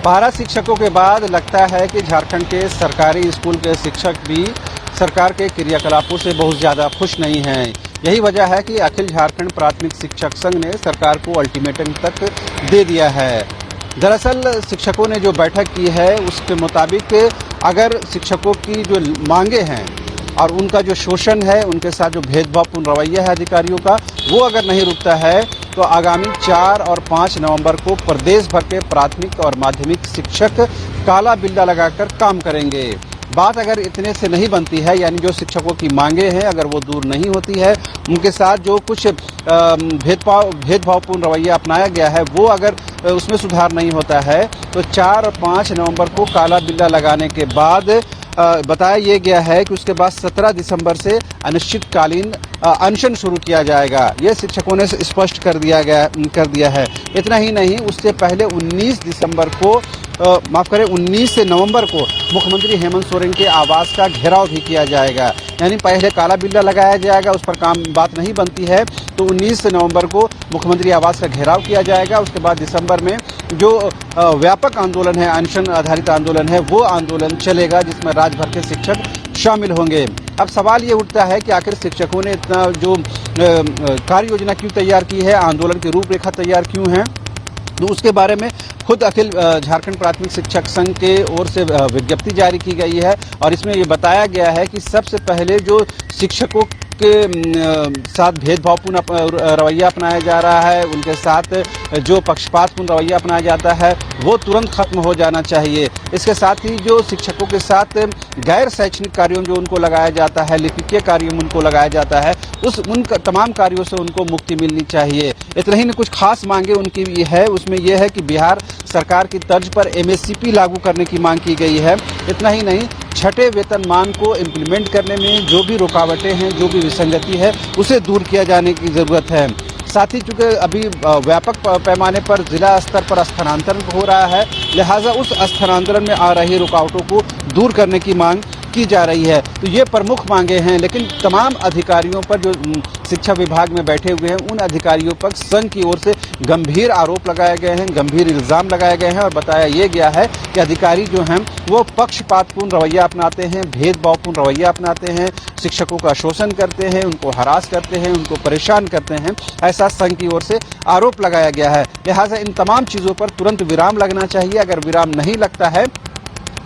पारा शिक्षकों के बाद लगता है कि झारखंड के सरकारी स्कूल के शिक्षक भी सरकार के क्रियाकलापों से बहुत ज़्यादा खुश नहीं हैं। यही वजह है कि अखिल झारखंड प्राथमिक शिक्षक संघ ने सरकार को अल्टीमेटम तक दे दिया है। दरअसल शिक्षकों ने जो बैठक की है उसके मुताबिक अगर शिक्षकों की जो मांगे हैं और उनका जो शोषण है, उनके साथ जो भेदभावपूर्ण रवैया है अधिकारियों का, वो अगर नहीं रुकता है तो आगामी 4 और 5 नवंबर को प्रदेश भर के प्राथमिक और माध्यमिक शिक्षक काला बिल्ला लगाकर काम करेंगे। बात अगर इतने से नहीं बनती है, यानी जो शिक्षकों की मांगे हैं अगर वो दूर नहीं होती है, उनके साथ जो कुछ भेदभावपूर्ण रवैया अपनाया गया है वो अगर उसमें सुधार नहीं होता है तो 4 और 5 नवंबर को काला बिल्ला लगाने के बाद बताया ये गया है कि उसके बाद 17 दिसंबर से अनिश्चितकालीन अनशन शुरू किया जाएगा। ये शिक्षकों ने स्पष्ट कर दिया है। इतना ही नहीं, उससे पहले 19 दिसंबर को 19 नवंबर को मुख्यमंत्री हेमंत सोरेन के आवास का घेराव भी किया जाएगा। यानी पहले काला बिल्ला लगाया जाएगा, उस पर बात नहीं बनती है तो 19 नवंबर को मुख्यमंत्री आवास का घेराव किया जाएगा। उसके बाद दिसंबर में जो व्यापक आंदोलन है, अनशन आधारित आंदोलन है, वो आंदोलन चलेगा जिसमें राज्य भर के शिक्षक शामिल होंगे। अब सवाल ये उठता है कि आखिर शिक्षकों ने इतना जो कार्य योजना क्यों तैयार की है, आंदोलन की रूपरेखा तैयार क्यों है, तो उसके बारे में खुद अखिल झारखंड प्राथमिक शिक्षक संघ के ओर से विज्ञप्ति जारी की गई है और इसमें ये बताया गया है कि सबसे पहले जो शिक्षकों के साथ भेदभावपूर्ण रवैया अपनाया जा रहा है, उनके साथ जो पक्षपातपूर्ण रवैया अपनाया जाता है वो तुरंत खत्म हो जाना चाहिए। इसके साथ ही जो शिक्षकों के साथ गैर शैक्षणिक कार्यों जो उनको लगाया जाता है, लिपिकीय कार्यों में उनको लगाया जाता है, उन तमाम कार्यों से उनको मुक्ति मिलनी चाहिए। इतना ही नहीं, कुछ खास मांगे उनकी ये है, उसमें यह है कि बिहार सरकार की तर्ज पर MSCP लागू करने की मांग की गई है। इतना ही नहीं, छठे वेतनमान को इम्प्लीमेंट करने में जो भी रुकावटें हैं, जो भी विसंगति है, उसे दूर किया जाने की ज़रूरत है। साथ ही चूँकि अभी व्यापक पैमाने पर जिला स्तर पर स्थानांतरण हो रहा है, लिहाजा उस स्थानांतरण में आ रही रुकावटों को दूर करने की मांग की जा रही है। तो ये प्रमुख मांगे हैं, लेकिन तमाम अधिकारियों पर जो शिक्षा विभाग में बैठे हुए हैं उन अधिकारियों पर संघ की ओर से गंभीर आरोप लगाए गए हैं, गंभीर इल्ज़ाम लगाए गए हैं और बताया ये गया है कि अधिकारी जो हैं वो पक्षपातपूर्ण रवैया अपनाते हैं, भेदभावपूर्ण रवैया अपनाते हैं, शिक्षकों का शोषण करते हैं, उनको हरास करते हैं, उनको परेशान करते हैं, ऐसा संघ की ओर से आरोप लगाया गया है। लिहाजा इन तमाम चीज़ों पर तुरंत विराम लगना चाहिए। अगर विराम नहीं लगता है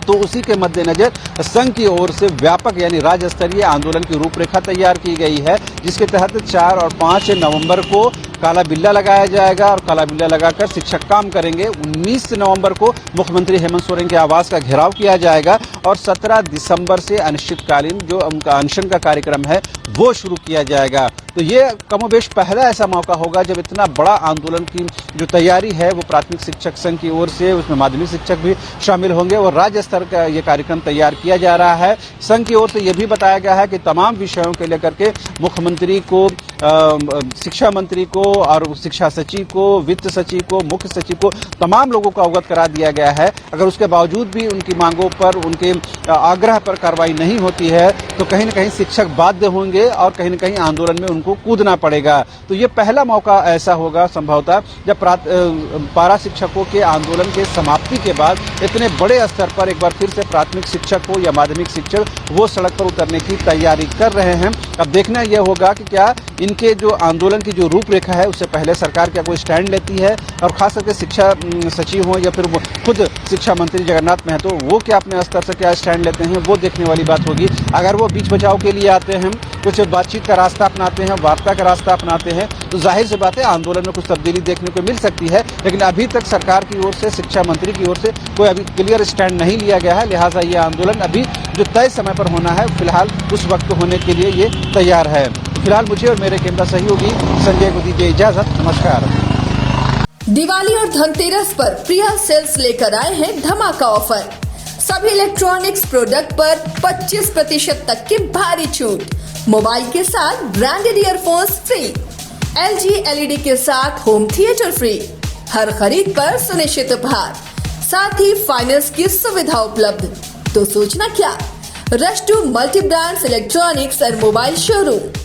तो उसी के मद्देनजर संघ की ओर से व्यापक यानी राज्य स्तरीय आंदोलन की रूपरेखा तैयार की गई है, जिसके तहत 4 और 5 नवंबर को काला बिल्ला लगाया जाएगा और काला बिल्ला लगाकर शिक्षक काम करेंगे। 19 नवंबर को मुख्यमंत्री हेमंत सोरेन के आवास का घेराव किया जाएगा और 17 दिसंबर से अनिश्चितकालीन जो उनका अनशन का कार्यक्रम है वो शुरू किया जाएगा। तो ये कमोबेश पहला ऐसा मौका होगा जब इतना बड़ा आंदोलन की जो तैयारी है वो प्राथमिक शिक्षक संघ की ओर से, उसमें माध्यमिक शिक्षक भी शामिल होंगे और राज्य स्तर का ये कार्यक्रम तैयार किया जा रहा है। संघ की ओर से ये भी बताया गया है कि तमाम विषयों के लेकर के मुख्यमंत्री को, शिक्षा मंत्री को और शिक्षा सचिव को, वित्त सचिव को, मुख्य सचिव को, तमाम लोगों को अवगत करा दिया गया है। अगर उसके बावजूद भी उनकी मांगों पर, उनके आग्रह पर कार्रवाई नहीं होती है तो कहीं न कहीं शिक्षक बाध्य होंगे और कहीं न कहीं आंदोलन में उनको कूदना पड़ेगा। तो ये पहला मौका ऐसा होगा संभवतः जब पारा शिक्षकों के आंदोलन के समाप्ति के बाद इतने बड़े स्तर पर एक बार फिर से प्राथमिक शिक्षक हो या माध्यमिक शिक्षक वो सड़क पर उतरने की तैयारी कर रहे हैं। अब देखना यह होगा कि क्या इनके जो आंदोलन की जो रूपरेखा है उससे पहले सरकार क्या कोई स्टैंड लेती है और खास करके शिक्षा सचिव हो या फिर खुद शिक्षा मंत्री जगन्नाथ महतो वो क्या अपने स्तर से क्या स्टैंड लेते हैं, वो देखने वाली बात होगी। अगर वो बीच बचाव के लिए आते हैं, कुछ बातचीत का रास्ता अपनाते हैं, वार्ता का रास्ता अपनाते हैं, तो जाहिर सी बात है आंदोलन में कुछ तब्दीली देखने को मिल सकती है। लेकिन अभी तक सरकार की ओर से, शिक्षा मंत्री की ओर से कोई अभी क्लियर स्टैंड नहीं लिया गया है। लिहाजा ये आंदोलन अभी जो तय समय पर होना है फिलहाल उस वक्त होने के लिए ये तैयार है। फिलहाल मुझे और मेरे कैमरा सहयोगी संजय को दीजिए इजाजत। नमस्कार। दिवाली और धनतेरस पर प्रिया सेल्स लेकर आए हैं धमाका ऑफर। सभी इलेक्ट्रॉनिक्स प्रोडक्ट पर 25% तक की भारी छूट। मोबाइल के साथ branded earphones free, LG LED के साथ होम थिएटर फ्री, हर खरीद पर सुनिश्चित उपहार, साथ ही फाइनेंस की सुविधा उपलब्ध। तो सोचना क्या, rush to multi brands electronics और मोबाइल शोरूम।